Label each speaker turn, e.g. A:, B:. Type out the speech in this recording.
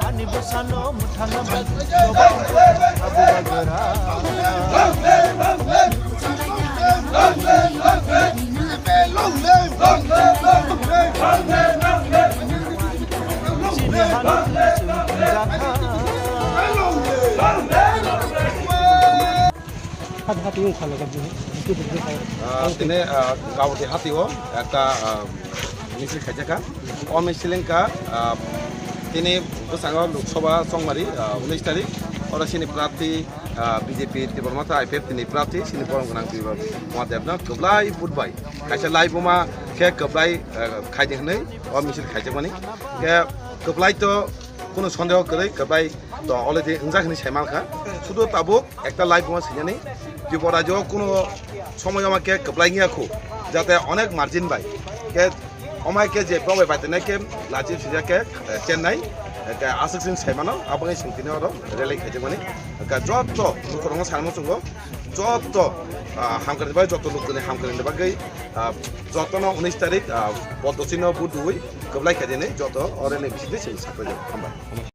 A: Ani busano muthana bag abu bagara
B: হাতিও খালে
C: তিনি গাঁৱতে হাতিও একটা মিছিল খাইজাকা অ মিছিলেঙ্কা তিনি গোসাঙ্গ লোকসভা সংমারি 19 তারিখ ওরা সিনি প্রার্থী বিজেপি ত্রিপুরা আইপিএফ তিনি প্রার্থী সিনি পরম গোনাं মহাদেবনা কবলাই বুধবাই খাইছে লাইবুমা কে কবলাই খাইদেখनै অ মিছিল খাইজাকমানি কে কবলাই তো কোনো সন্দেহ করে কবলাই তো অলরেডি হিংজাখনি সাইমালখা শুধু তাবুক একটা লাইবুমা সিনানি ত্রিপুরা রাজ্য কোনো সময় আমাকে কবলাই গিয়াখু যাতে অনেক মার্জিন বাই কে অমাইকে যে প্রবাই বাইতেনাকে লাজি ফিজাকে চেন্নাই আসিন সাইমানো আবাই সিংতিনি রেলাই খাইজাকমানি যত নখরং সানমো সঙ্গ যত হামকারিবাই যত লোকজনে হামকারিনি বাগै যতন 19 তারিখ পদ্মচিহ্ন বুধ দুই কবলাই খাইজেনে যত অরেলে বিসিতে সেই সাকরাই হামবাই